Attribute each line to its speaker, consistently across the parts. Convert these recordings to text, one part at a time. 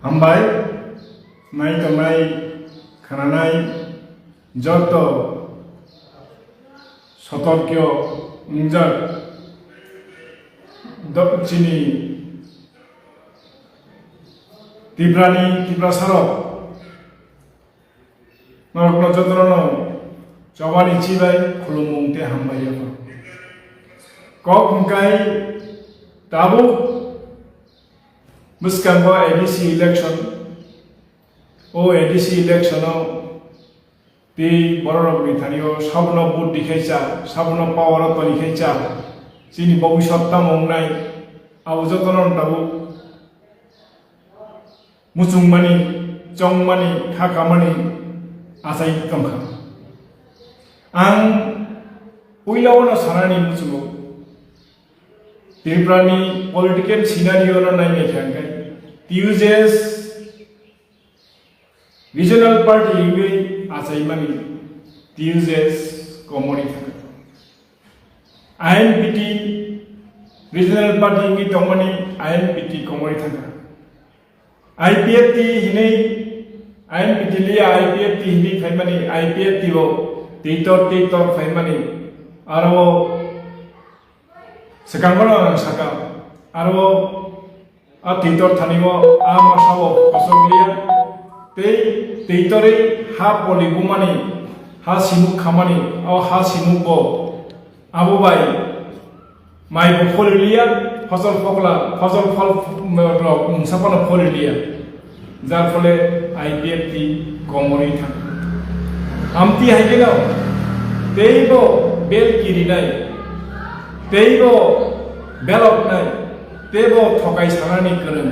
Speaker 1: हामबाय नायथावनाय खोनानाय जत सतर्क्य उंजाक दक्षिणी तीव्रानी तीव्रासारक नरक नजत्रनो चवानी चिबाय खुलुमुंते हामबाय कक हुंकाय ताबुक मुस्कांबा एडीसी इलेक्शन ओ एडीसी इलेक्शन ती बररक मिथानियो सबनो बुट दिखाइचा सबनो पावर तो दिखाइचा चिनी भविष्यता मंगनाय आवजतन दाबु मुचुंगमानि चंगमानि खाखामानि आसाय तंखा आं पुइलावनो सानानि मुचुंगो त्रिपुरानि पॉलिटिकल सिनारियो नायनाय थांगाय टिउजेस रीजनल पार्टी इंगै आसायमानि टिउजेस कमनि थांगा आईएनपीटी रीजनल पार्टी इंगै तंगमानि आईएनपीटी कमनि थांगा आईपीएफटी हिनै आईएनपीटी लिया आईपीएफटी हिनै फाइमानि आईपीएफटी वो टेटर फाइमानि आरो sekarang saka arwo a titor thanimo a masawo kosoglia titore ha poligumani ha simu khamani o ha simu bo abu bai mai pholiliya ফসল ফকলা ফসল ফল মুসাফানো ফলিলিয়া যার ফলে আইপিএফটি কমরি থাকে আমতি হাইগেনাও তেইব বেল কিরিনাই तेइबो बेलक नाय तेबो थकाय सानानि गोरों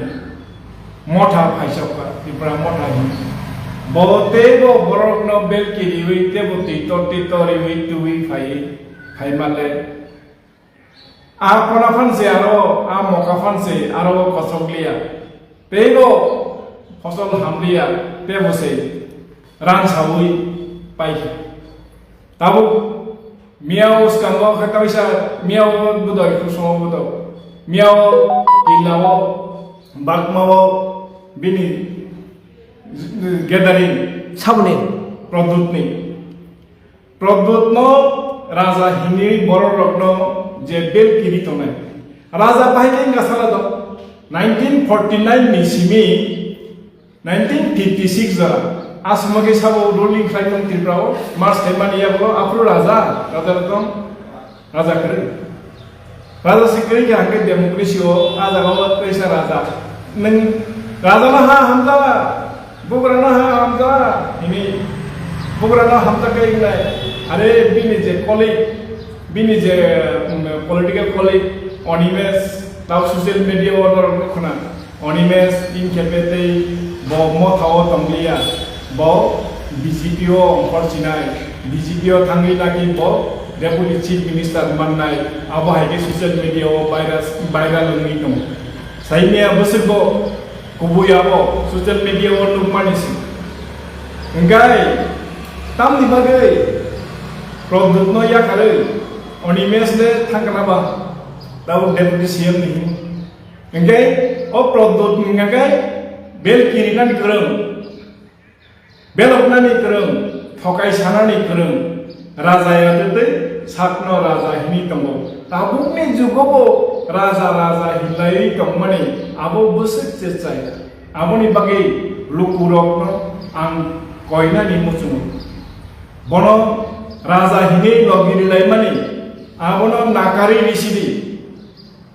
Speaker 1: मथा फाइसका त्रिपुरा मथा बो तेबो बरकनो बेलकिरिवै तेबो टिटरिवै तुवै फाइमाले आ कोनाफानसे आरो आ मकाफानसे आरो कसगलिया तेबो फसल हामलिया तेबोसे रानसावै पाइ ताबो मियाव स्कांगो खताविसा मियाव बुदय खुसो बुदो मियाव इलाव बागमाव बिनि गेदारिं
Speaker 2: सामने
Speaker 1: प्रदुतनो राजा हिनि बर रत्न जे बेल किरितने राजा पाइके गासाला दो 1949 नि सिमी 1956 जरा आसमगे साबो रुलिंग खाइदों त्रिपुराव मार्च थेमानिया बोलो आप्रो राजा रतन राजा करे राजा सिकरी के आगे डेमोक्रेसीओ आजागाव कैसा राजा नों राजा ना हा हमजा बुगराना हा हमजा इनि बुगराना हमजा कइनाय अरे बिनि जे कलिग बिनि जे पॉलिटिकल कलिग अनिमेस ताव सोशल मीडिया ऑर्डर खना अनिमेस इन केपेते बो मथाव तंगलिया बो बीजेपीओ अंखरचिनाय बीजेपीओ थांगै लागि बो डेपुटी चीफ मिनिस्टर माननाय आबो हाइके सोशल मीडिया वायरल लंगै दं साइनिया बोसोरबो गुबुयाबो सोशल मीडिया लुमानिसि गाय तामनि बागै प्रदुतनो याखारो अनिमेसले थांगनाबा दाव डेपुटी सीएम नि गाय ओ प्रदुत गाय बेल किरिनानि गोरों बेलकनानि गोरों थकाय सानानि गोरों राजाया दे सातनो राजा हिनि दङ ताबुकनि जुगावबो राजा हिलायै दंमाने आबो बोसोरसे जाय आबोनि बागै लुकुरकनो आं कयनानि मुचुङो बनो राजा हिनि लगिरिलाय माने आबोनो नाकारि रिसिदि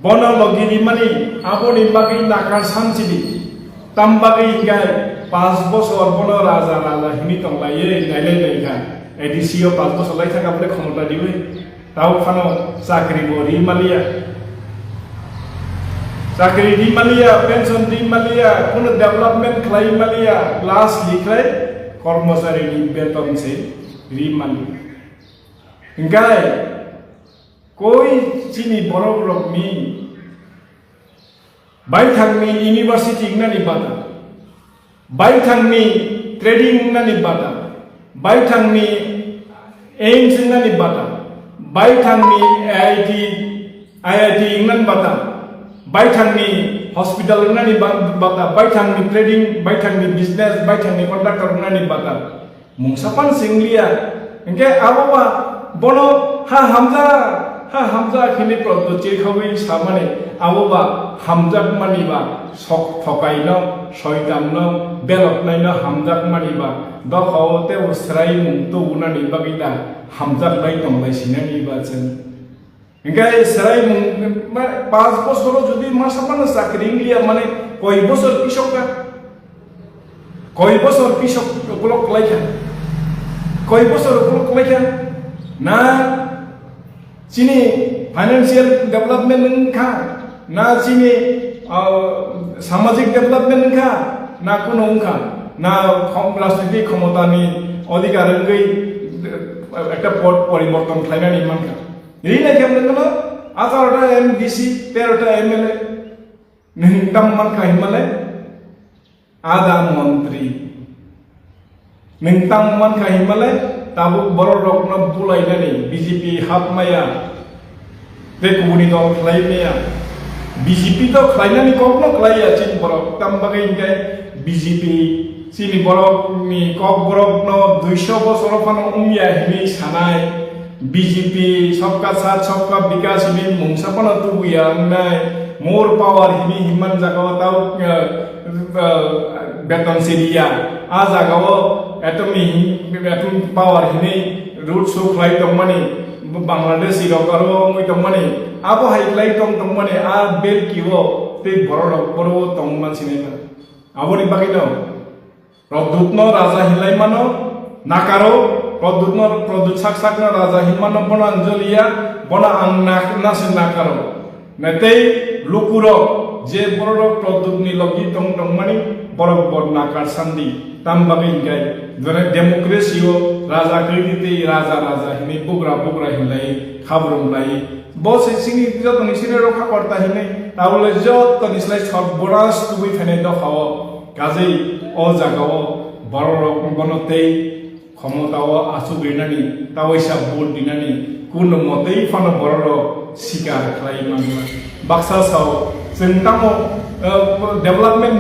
Speaker 1: बनो लगिरि माने आबोनि बागै नाकार सानसिदि तामबागै गाय 5 বছর বনো রাজা হিমি তংলায়ে নাইলাই নাইখা এডিসিও 5 বছর লাই থাকা বলে ক্ষমতা দিবে তাও খানো চাকরি বরি মালিয়া চাকরি দি মালিয়া পেনশন দি মালিয়া কোনো ডেভেলপমেন্ট খাই মালিয়া ক্লাস লিখাই কর্মচারী নি বেতন সে রি মালিয়া গায় কই চিনি বড় রকমি বাইথাংনি ইউনিভার্সিটি ইংনানি বাদা बाइथांनि ट्रेडिंग नानि बादा बाइथांनि एम्स नानि बादा बाइथांनि आईआईटी इंनानि बादा बाइथांनि hospital nani bata baithang ni trading baithang ni business baithang ni contractor nani bata mungsapan singlia engke abawa bono ha hamza khini product che khawi samane abawa hamjak maniba sok thokai no shaitan no belok nai no hamjak maniba do khawote usrai mungtu unani bagida hamjak lai tombai sinani ba chen engkai serai 5 বছর যদি মাসাপানা চাকরি ইংলিয়া মানে কয় বছর কৃষকরা কয় বছর কৃষক উপলক লাইখা কয় বছর উপলক লাইখা না চিনি ফাইনান্সিয়াল ডেভেলপমেন্ট নখা না চিনি সামাজিক ডেভেলপমেন্ট নখা না কোনো নখা না রাজনৈতিক ক্ষমতানি অধিকার গই একটা পট পরিবর্তন খাইনানি মানখা রিনা কেমন গেল 18টা এমডিসি 13টা এমএলএ নিংতাম মানখা হিমালে আধা মন্ত্রী নিংতাম মানখা হিমালে তাবু বড় রকম বুলাইনানি বিজেপি হাতমায়া বেকুনি দল খাইমেয়া বিজেপি তো খাইনানি কখনো খাইয়া চিন বড় তামবাগে ইনকে বিজেপি চিনি বড় নি কক বড় 200 বছর ফানো উমিয়া হিমি সানাই বিজেপি सबका साथ सबका विकास हिमी मुंगसापना तुबुया नाय मोर पावर हिमी हिमान जागाव ताव बेतन सिरिया आ जागाव एटमी एटम पावर हिमी रूट सो फ्लाइट तमनी बांग्लादेश इरकारो मुइ तमनी आबो हाइलाइट तमनी आ बेल किवो ते बरो बरो तममान सिनेमा आबोनि बागिनो रदुतनो राजा हिलाइ मानो नाकारो produk sak-sakna raja himano bona anjolia bona angnak nasin nakaro netei lukuro je borok produk ni logi tong mani borok bor nakar sandi tambagi gai dore demokrasio raja kredite raja hini bugra hilai khabrum lai bose singi jot ni sine rokha korta hini taule jot ni slai sab boras tubui phene do khaw kazei o jagao borok bonotei ক্ষমতাও আসু গইনানি তাওইসা vote দিনানি কোন মতেই Fanon বড় শিকার খাই মানলা Baksa Sao जोंतामो development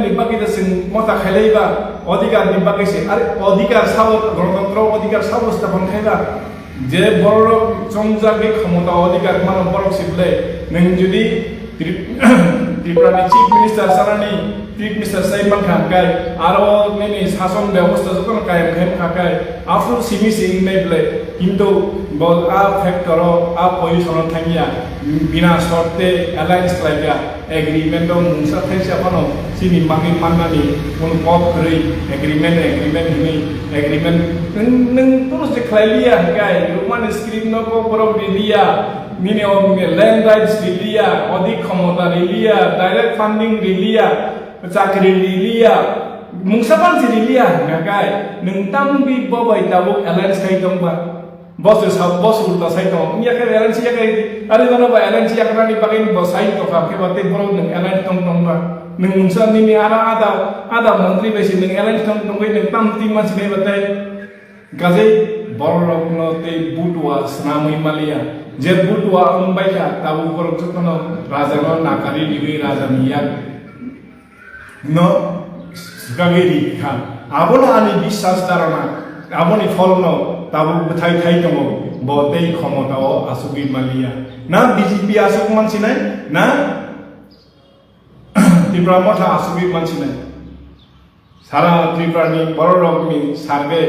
Speaker 1: निबागिदा जों मता खाइलाइबा अधिकार निबागिसे आरो अधिकार साव गणतन्त्र अधिकार साव स्थापन खाइबा जे बड़ संजाबि क्षमता अधिकार मान बड़ सिबले नों जुदि त्रिपुरानि चीफ मिनिस्टार सारानि चीफ मिनिस्टार साइमान खाकाय आरो नेनि शासन व्यवस्था जतन कायम खायम खाकाय आफु सिमि सिं नाइब्ले किन्तु बल आ फैक्टर आ पोजिशन थांगिया बिना शर्ते अलायंस लाइगा एग्रीमेंट मुंसा थाइसा फानो सिनि मागि माननानि उन कप गरै एग्रीमेंट हिनि एग्रीमेंट नों प्रोजेक्ट खाइलिया गाय रुमान स्क्रिप्ट न को बरो दिलिया मिने लैंड राइट्स दिलिया अधिक क्षमता दिलिया डायरेक्ट फंडिंग दिलिया चाकरी दिलिया मुंसापान दिलिया गाय नों तामबि बबाय दाबो अलायंस खाइ दंबा बस उल्टा साइड दं याके अलायंस याके आरो जानोबा अलायंस याकरानि बागै साइड दं खाके बाते बरो नों अलायंस दंबा नों मुंसानि आरो आदा मन्त्रि बैसि नों अलायंस दंबै नों तामति मानसि बाताय गाजै बररकनो ते बुटुवा स्नामै मालिया जे बुटुवा अमबायका ताबु बरक जतन राजानो नाकारि दिबै राजानिया न गागेरि खा आबोला आनि বিশ্বাস धारणा आबोनि फलनो ताबु थाइ दङ बते क्षमताओ आसुगि मालिया ना बीजेपी आसुग मानसि नाय ना त्रिपुरा मथा आसुगि मानसि नाय सारा त्रिपुरानि बररकनि सार्भे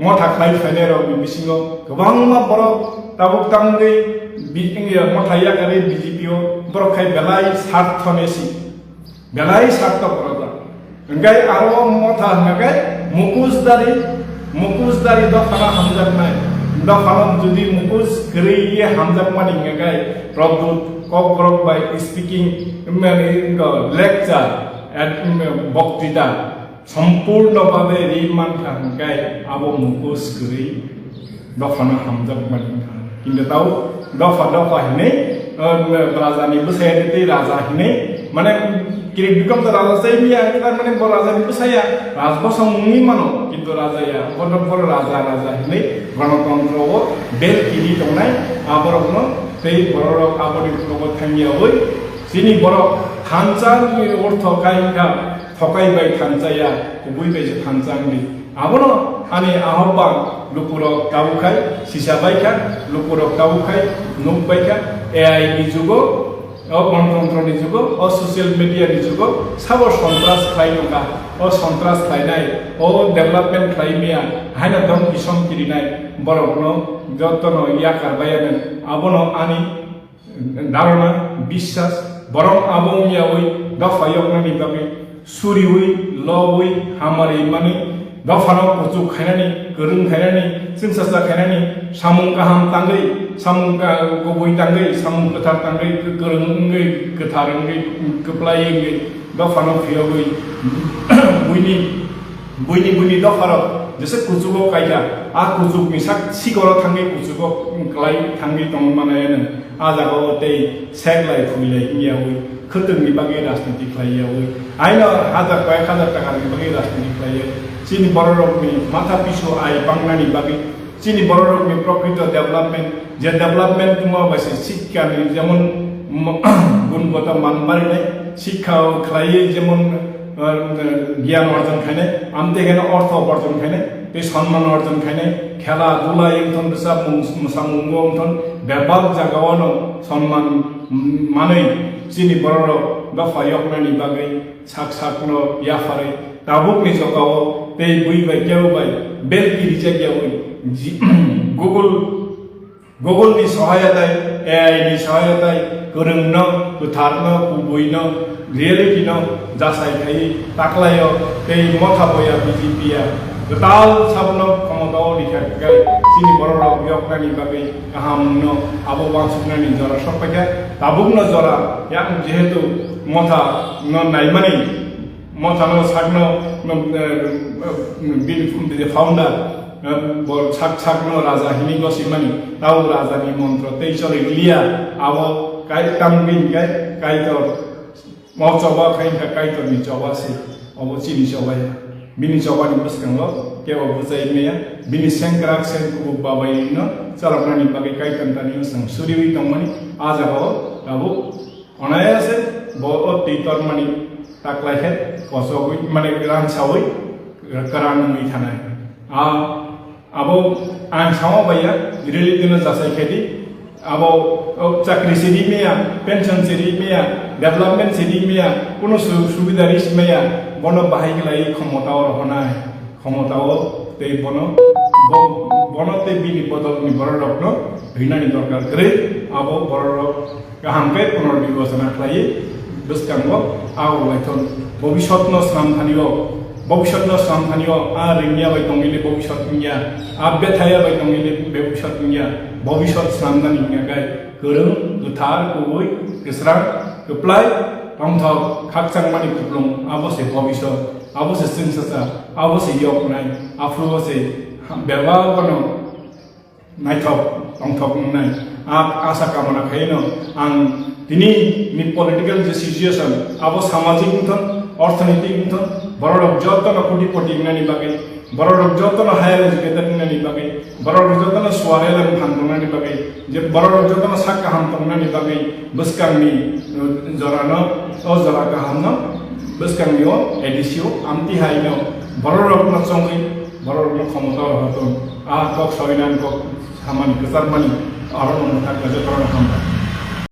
Speaker 1: मथा खाइ फाइने रक बिसिङो गोबां मा बर ताबुक तांगै बिथिंगिया मथाया गारि बीजेपीओ बरखाय बेलाय स्वार्थनेसि बेलाय स्वार्थ परदा ओंगाय आरो मथा नगाय मुकुसदारी दखाना हामजाबनाय दखाना जुदि मुकुस गरैये हामजाबमानि नगाय प्रभुत ककरक बाय स्पीकिं माने लेक्चार एट बक्तृता सम्पूर्णभावे रिमानखा गाय आबो मुकुस गरै दखाना हामजाबमानि किन्तु ताव दफा हिने राजानि बसायते राजा हिने माने किरि बिकम त राजा साइमिया माने बर राजानि बसाया राजबसं मुंनि मानो किन्तु राजाया बडफोर राजा हिने गणतन्त्रआव बेल किरि दंनाय आबरकनो तै बररक आबरि लोगो थांगियावै Sini borok thancang ni ortho kainka thokaibai thancaya kubuibai je thancang ni abono ani ahobang lupuro kabukai sisabaika lupuro kabukai nukbaika AI ni jugo o গণতন্ত্র ni jugo o social media ni jugo sabo সন্ত্রাস খাইনোকা o সন্ত্রাস খাইনাই o development খাইমিয়া hyena দম কিসম কিরিনাই বরকনো যতনো ইয়া কারবায়ানে abono ani ধারণা বিশ্বাস বরং আবমিয়া ওই দফায়কনানি বাকি সুরি ওই ল ওই হামারি মানে দফানো কুচু খাইনানি গরুং খাইনানি সিংসাসা খাইনানি সামুং গাহাম তাঙ্গै সামুং গবই তাঙ্গै সামুং गोथार तांगै गरंगै गोथारंगै गोप्लायंगै दफानो फियगै बुइनि दफारो जैसे कुचुगो कायदा आ कुचुग मिसाक सिगरो थांगै कुचुगो क्लाय थांगै दं माने आजागो ते सेगलाय फुइलाय इयावै खोतोंनि बागै राजनीति खालायावै आइनो हाजार टाकानि बागै राजनीति खालायो चिनि बररकनि माथा पिसु आइ बांनानि बागै चिनि बररकनि प्रकृत डेभलपमेन्ट जे डेभलपमेन्ट कुमा बायसे शिक्षानि जेमन गुणगत मान बारिनाय शिक्षा खालायो जेमन জ্ঞান অর্জন খাইনে আমতে এখানে অর্থ উপার্জন খাইনে বে সম্মান অর্জন খাইনে খেলা ধুলা একজন বেসা মুসামুঙ্গ অন্তন ব্যাপক জায়গাওয়ানো সম্মান মানে চিনি বড় দফা ইয়কনানি বাগै সাক সাকনো ইয়াফারে দাবুকনি জগাও বে বুইবাই কেউবাই বেলকিরি জায়গাওই গুগলनि সহায়তায় এআইनि সহায়তায় गोरोंनो गोथारनो गुबैनो रियेलिटिनो जासायखाय ताक्लायो बे मथाबया बिजेपिया गोताल साबनो क्षमताव लिखाय चिनि बररक यकनानि बागै गाहामनो आबो बांसुनानि जरा सपायखा दाबुकनो जरा यां जेहेतु मथा न नायमानि मथानो सागनो बिनि फाउन्डार साकनो राजा हिनि गसिमानि ताउ राजानि मन्त्र तेइसरे लिया आबो काय तामबिन काय तो मौचबा खाइनका काय तो नि चबासे अब चिनि चबाया बिनि चबानि बसकांगो केबो बुजाइमेया बिनि सेंक्राक सेंकु बाबायनो चलनानि बागै काय तन्तानि सं सुरिवि तमनि आजागो आबो अनायासे बो तितरमानि ताक्लायखे कसोगै माने रानसावै कराननि थानाय आबो आं सावबाया रिलिटिनो जासायखेदि आबो चाकरी सिरिमिया पेंशन सिरिमिया डेभलपमेंट सिरिमिया कोनो सुविधा रिसमिया बनो बाहायगलाई क्षमताव रहनाय क्षमताव ते बनो ते बिनि बदलनि बररकनो हैनानि दरकार करे आबो बररक गाहामके पुनर्विवेचना खालायो बसकांगो आवलायथन भबिष्यतनो सामखानियो भविष्यतनो सामखानियो आ रिंगिया बाय दंगिले भविष्यतनिया आ बेथाया बाय दंगिले भविष्यतनिया भविष्यत सामदानि गाय गोरों गोथार गुबै गोस्रां गोप्लाय रंथाव खाकचांमानि कुप्लं आबोसे भविष्यत आबोसे सिंसासा आबोसे यकनाय आफ्रुबोसे बेबावनो नायथाव रंथाव नाय आशा कामना खायनो आं दिनै नि पलिटिकल जे सिचुएशन आबो सामाजिक उन्नयन अर्थनैतिक उन्नयन बररक जतन कोटिपति नानि बागै बररक जतन हायर एजुकेटेड नानि बागै बररक जतन स्वारेलन फानदनानि बागै जे बररक जतन साका हामतनानि बागै बसकांनि जरानो ओ जरा गाहामनो बसकांनियो एडिसियो आमति हायनो बररक नचंगै बररक क्षमता रहतन आ कक सयनान कक सामानि गोसारमानि आरो नोंथां गजतरन हामबाय।